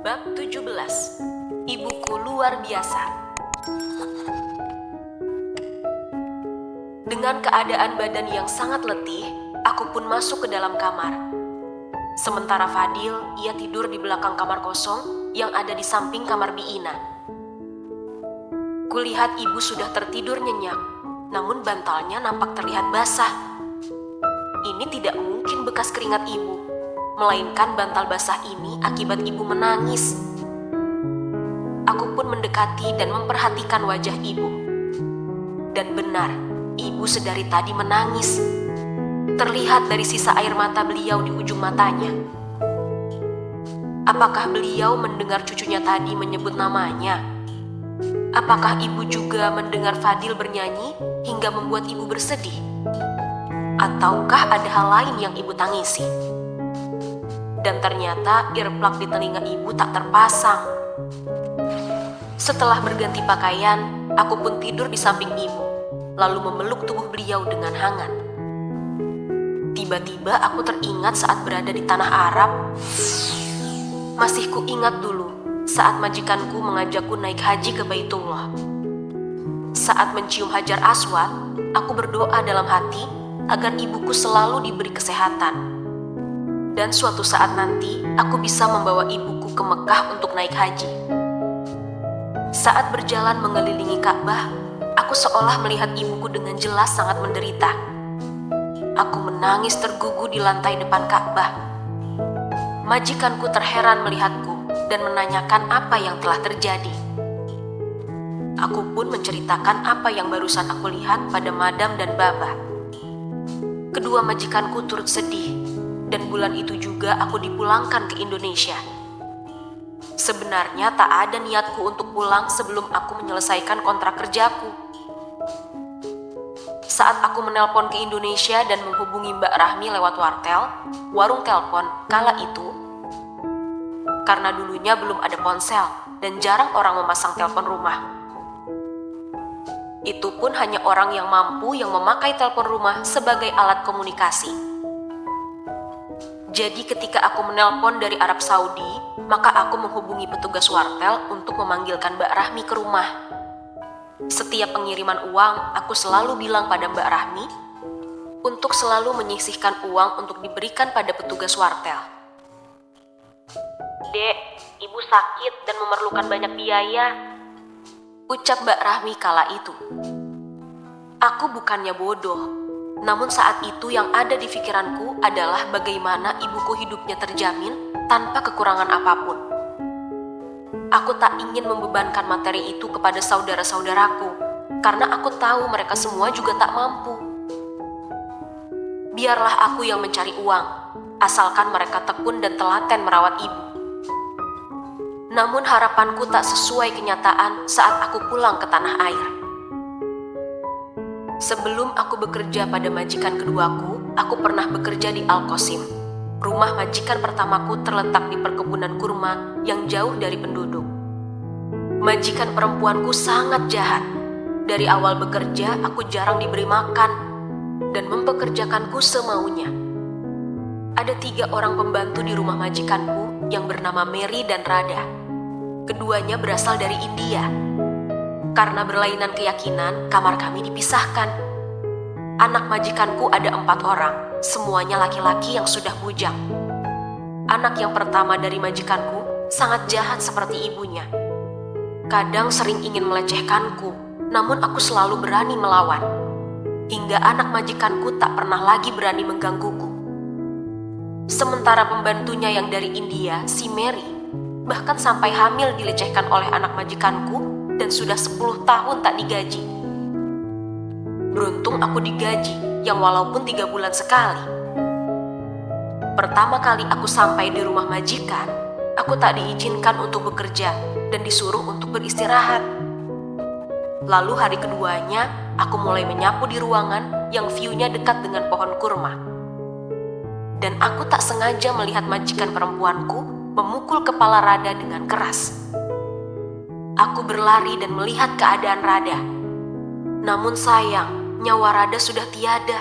Bab 17. Ibuku luar biasa. Dengan keadaan badan yang sangat letih, aku pun masuk ke dalam kamar. Sementara Fadil, ia tidur di belakang kamar kosong yang ada di samping kamar Biina. Kulihat ibu sudah tertidur nyenyak, namun bantalnya nampak terlihat basah. Ini tidak mungkin bekas keringat ibu, melainkan bantal basah ini akibat ibu menangis. Aku pun mendekati dan memperhatikan wajah ibu. Dan benar, ibu sedari tadi menangis. Terlihat dari sisa air mata beliau di ujung matanya. Apakah beliau mendengar cucunya tadi menyebut namanya? Apakah ibu juga mendengar Fadil bernyanyi hingga membuat ibu bersedih? Ataukah ada hal lain yang ibu tangisi? Dan ternyata earplug di telinga ibu tak terpasang. Setelah berganti pakaian, aku pun tidur di samping ibu, lalu memeluk tubuh beliau dengan hangat. Tiba-tiba aku teringat saat berada di tanah Arab. Masih kuingat dulu saat majikanku mengajakku naik haji ke Baitullah. Saat mencium Hajar Aswad, aku berdoa dalam hati agar ibuku selalu diberi kesehatan. Dan suatu saat nanti, aku bisa membawa ibuku ke Mekah untuk naik haji. Saat berjalan mengelilingi Ka'bah, aku seolah melihat ibuku dengan jelas sangat menderita. Aku menangis tergugu di lantai depan Ka'bah. Majikanku terheran melihatku dan menanyakan apa yang telah terjadi. Aku pun menceritakan apa yang barusan aku lihat pada Madam dan Baba. Kedua majikanku turut sedih. Dan bulan itu juga aku dipulangkan ke Indonesia. Sebenarnya tak ada niatku untuk pulang sebelum aku menyelesaikan kontrak kerjaku. Saat aku menelpon ke Indonesia dan menghubungi Mbak Rahmi lewat warung telepon kala itu, karena dulunya belum ada ponsel dan jarang orang memasang telepon rumah. Itu pun hanya orang yang mampu yang memakai telepon rumah sebagai alat komunikasi. Jadi ketika aku menelpon dari Arab Saudi, maka aku menghubungi petugas wartel untuk memanggilkan Mbak Rahmi ke rumah. Setiap pengiriman uang, aku selalu bilang pada Mbak Rahmi untuk selalu menyisihkan uang untuk diberikan pada petugas wartel. "Dek, ibu sakit dan memerlukan banyak biaya," ucap Mbak Rahmi kala itu. Aku bukannya bodoh. Namun saat itu yang ada di pikiranku adalah bagaimana ibuku hidupnya terjamin tanpa kekurangan apapun. Aku tak ingin membebankan materi itu kepada saudara-saudaraku, karena aku tahu mereka semua juga tak mampu. Biarlah aku yang mencari uang, asalkan mereka tekun dan telaten merawat ibu. Namun harapanku tak sesuai kenyataan saat aku pulang ke tanah air. Sebelum aku bekerja pada majikan keduaku, aku pernah bekerja di Al-Qasim. Rumah majikan pertamaku terletak di perkebunan kurma yang jauh dari penduduk. Majikan perempuanku sangat jahat. Dari awal bekerja, aku jarang diberi makan dan mempekerjakanku semaunya. Ada 3 orang pembantu di rumah majikanku yang bernama Mary dan Radha. Keduanya berasal dari India. Karena berlainan keyakinan, kamar kami dipisahkan. Anak majikanku ada 4 orang, semuanya laki-laki yang sudah bujang. Anak yang pertama dari majikanku sangat jahat seperti ibunya. Kadang sering ingin melecehkanku, namun aku selalu berani melawan. Hingga anak majikanku tak pernah lagi berani menggangguku. Sementara pembantunya yang dari India, si Mary, bahkan sampai hamil dilecehkan oleh anak majikanku dan sudah 10 tahun tak digaji. Beruntung aku digaji, yang walaupun 3 bulan sekali. Pertama kali aku sampai di rumah majikan, aku tak diizinkan untuk bekerja dan disuruh untuk beristirahat. Lalu hari keduanya, aku mulai menyapu di ruangan yang view-nya dekat dengan pohon kurma. Dan aku tak sengaja melihat majikan perempuanku memukul kepala Radha dengan keras. Aku berlari dan melihat keadaan Radha. Namun sayang, nyawa Radha sudah tiada.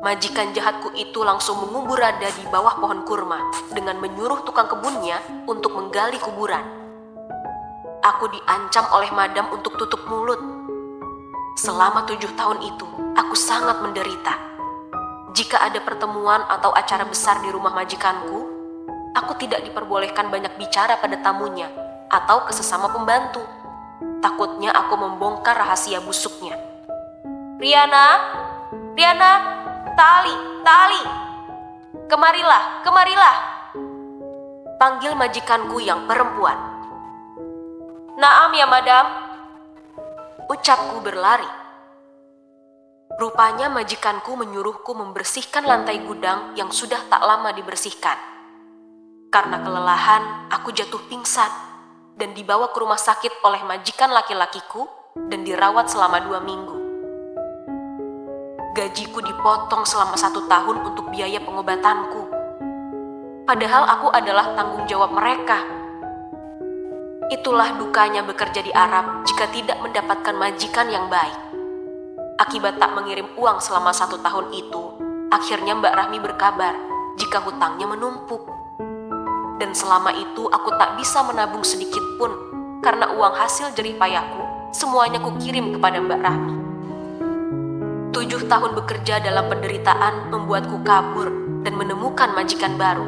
Majikan jahatku itu langsung mengubur rada di bawah pohon kurma dengan menyuruh tukang kebunnya untuk menggali kuburan. Aku diancam oleh madam untuk tutup mulut. Selama 7 tahun itu, aku sangat menderita. Jika ada pertemuan atau acara besar di rumah majikanku, aku tidak diperbolehkan banyak bicara pada tamunya atau ke sesama pembantu. Takutnya aku membongkar rahasia busuknya. Riana, Riana, Tali, kemarilah, panggil majikanku yang perempuan. Naam ya madam, ucapku berlari. Rupanya majikanku menyuruhku membersihkan lantai gudang yang sudah tak lama dibersihkan. Karena kelelahan, aku jatuh pingsan dan dibawa ke rumah sakit oleh majikan laki-lakiku dan dirawat selama 2 minggu. Gajiku dipotong selama 1 tahun untuk biaya pengobatanku. Padahal aku adalah tanggung jawab mereka. Itulah dukanya bekerja di Arab jika tidak mendapatkan majikan yang baik. Akibat tak mengirim uang selama 1 tahun itu, akhirnya Mbak Rahmi berkabar jika hutangnya menumpuk. Dan selama itu aku tak bisa menabung sedikit pun karena uang hasil jerih payahku semuanya kukirim kepada Mbak Rahmi. 7 tahun bekerja dalam penderitaan membuatku kabur dan menemukan majikan baru.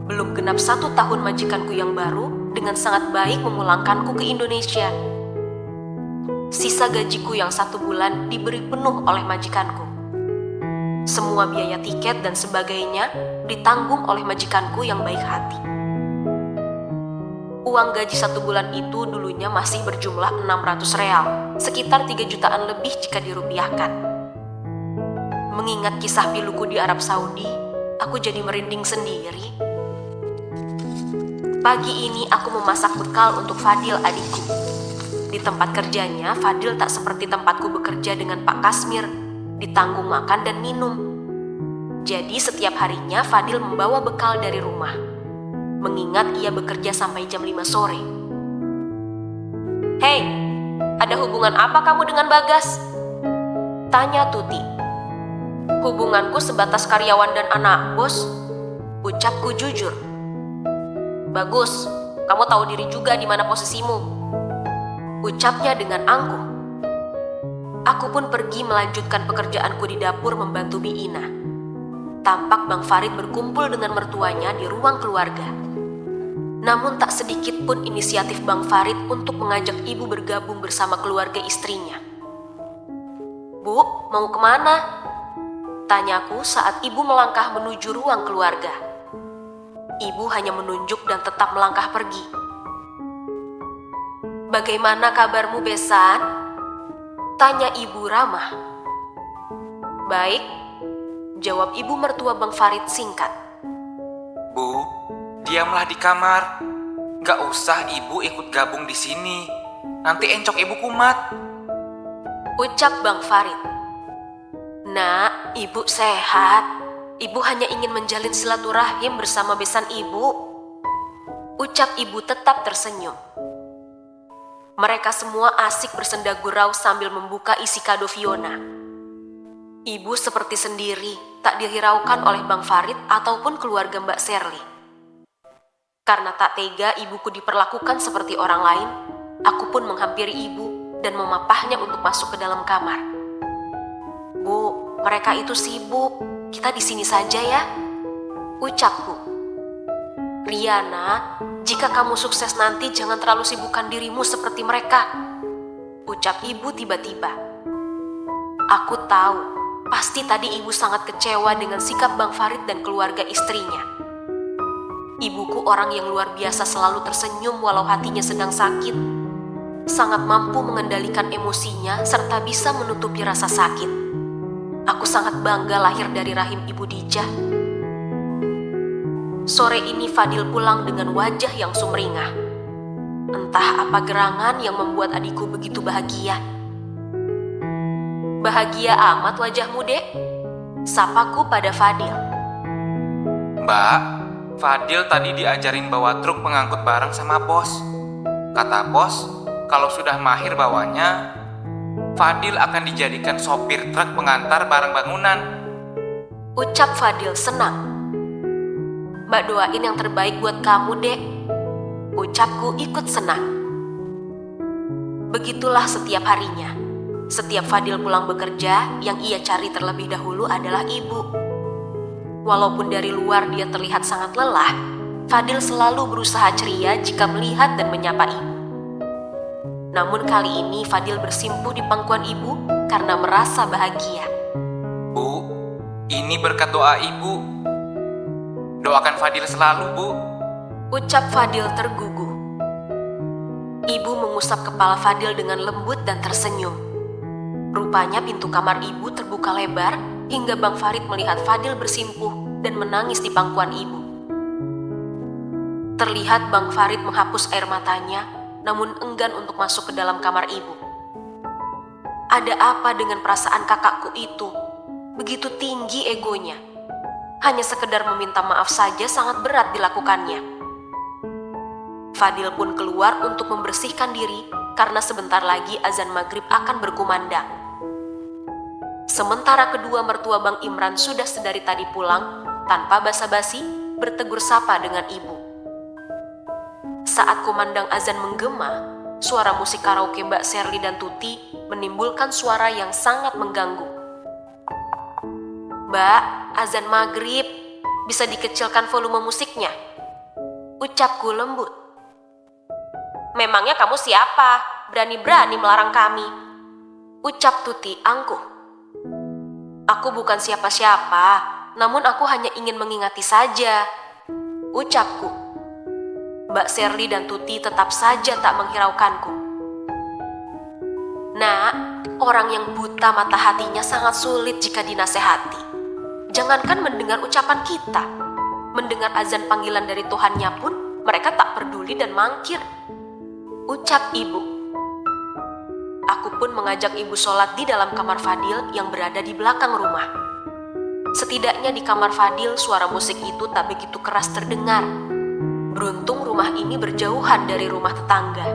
Belum genap 1 tahun majikanku yang baru dengan sangat baik memulangkanku ke Indonesia. Sisa gajiku yang 1 bulan diberi penuh oleh majikanku. Semua biaya tiket dan sebagainya ditanggung oleh majikanku yang baik hati. Uang gaji 1 bulan itu dulunya masih berjumlah 600 real, sekitar 3 jutaan lebih jika dirupiahkan. Mengingat kisah piluku di Arab Saudi, aku jadi merinding sendiri. Pagi ini aku memasak bekal untuk Fadil adikku. Di tempat kerjanya, Fadil tak seperti tempatku bekerja dengan Pak Kasmir, ditanggung makan dan minum. Jadi setiap harinya Fadil membawa bekal dari rumah, mengingat ia bekerja sampai jam 5 sore. Hei, ada hubungan apa kamu dengan Bagas? Tanya Tuti. Hubunganku sebatas karyawan dan anak bos, ucapku jujur. Bagus, kamu tahu diri juga di mana posisimu, ucapnya dengan angkuh. Aku pun pergi melanjutkan pekerjaanku di dapur membantu Bi Ina. Tampak Bang Farid berkumpul dengan mertuanya di ruang keluarga. Namun tak sedikit pun inisiatif Bang Farid untuk mengajak ibu bergabung bersama keluarga istrinya. Bu, mau kemana? Tanyaku saat ibu melangkah menuju ruang keluarga. Ibu hanya menunjuk dan tetap melangkah pergi. Bagaimana kabarmu, Besan? Tanya ibu ramah. Baik, jawab ibu mertua Bang Farid singkat. Bu, diamlah di kamar. Gak usah ibu ikut gabung di sini. Nanti encok ibu kumat, ucap Bang Farid. Nak, ibu sehat. Ibu hanya ingin menjalin silaturahim bersama besan ibu, ucap ibu tetap tersenyum. Mereka semua asik bersenda gurau sambil membuka isi kado Fiona. Ibu seperti sendiri, tak dihiraukan oleh Bang Farid ataupun keluarga Mbak Sherly. Karena tak tega ibuku diperlakukan seperti orang lain, aku pun menghampiri ibu dan memapahnya untuk masuk ke dalam kamar. Bu, mereka itu sibuk, kita di sini saja ya, ucapku. Riana, jika kamu sukses nanti jangan terlalu sibukkan dirimu seperti mereka, ucap ibu tiba-tiba. Aku tahu, pasti tadi ibu sangat kecewa dengan sikap Bang Farid dan keluarga istrinya. Ibuku orang yang luar biasa, selalu tersenyum walau hatinya sedang sakit. Sangat mampu mengendalikan emosinya serta bisa menutupi rasa sakit. Aku sangat bangga lahir dari rahim Ibu Dijah. Sore ini Fadil pulang dengan wajah yang sumringah. Entah apa gerangan yang membuat adikku begitu bahagia. Bahagia amat wajahmu, Dek, sapaku pada Fadil. Mbak, Fadil tadi diajarin bawa truk pengangkut barang sama bos. Kata bos, kalau sudah mahir bawanya, Fadil akan dijadikan sopir truk pengantar barang bangunan. Ucap Fadil senang. Mbak doain yang terbaik buat kamu, Dek. Ucapku ikut senang. Begitulah setiap harinya. Setiap Fadil pulang bekerja, yang ia cari terlebih dahulu adalah ibu. Walaupun dari luar dia terlihat sangat lelah, Fadil selalu berusaha ceria jika melihat dan menyapa ibu. Namun kali ini Fadil bersimpuh di pangkuan ibu karena merasa bahagia. Bu, ini berkat doa ibu. Doakan Fadil selalu, Bu. Ucap Fadil tergugu. Ibu mengusap kepala Fadil dengan lembut dan tersenyum. Rupanya pintu kamar ibu terbuka lebar hingga Bang Farid melihat Fadil bersimpuh dan menangis di pangkuan ibu. Terlihat Bang Farid menghapus air matanya, namun enggan untuk masuk ke dalam kamar ibu. Ada apa dengan perasaan kakakku itu? Begitu tinggi egonya. Hanya sekedar meminta maaf saja sangat berat dilakukannya. Fadil pun keluar untuk membersihkan diri karena sebentar lagi azan maghrib akan berkumandang. Sementara kedua mertua Bang Imran sudah sedari tadi pulang, tanpa basa-basi bertegur sapa dengan ibu. Saat kumandang azan menggema, suara musik karaoke Mbak Sherly dan Tuti menimbulkan suara yang sangat mengganggu. "Mbak, azan maghrib, bisa dikecilkan volume musiknya?" Ucapku lembut. "Memangnya kamu siapa? Berani-berani melarang kami?" Ucap Tuti angkuh. "Aku bukan siapa-siapa, namun aku hanya ingin mengingati saja," ucapku. Mbak Sherly dan Tuti tetap saja tak menghiraukanku. "Nak, orang yang buta mata hatinya sangat sulit jika dinasehati. Jangankan mendengar ucapan kita, mendengar azan panggilan dari Tuhannya pun mereka tak peduli dan mangkir," ucap ibu. Aku pun mengajak ibu sholat di dalam kamar Fadil yang berada di belakang rumah. Setidaknya di kamar Fadil suara musik itu tak begitu keras terdengar. Beruntung rumah ini berjauhan dari rumah tetangga.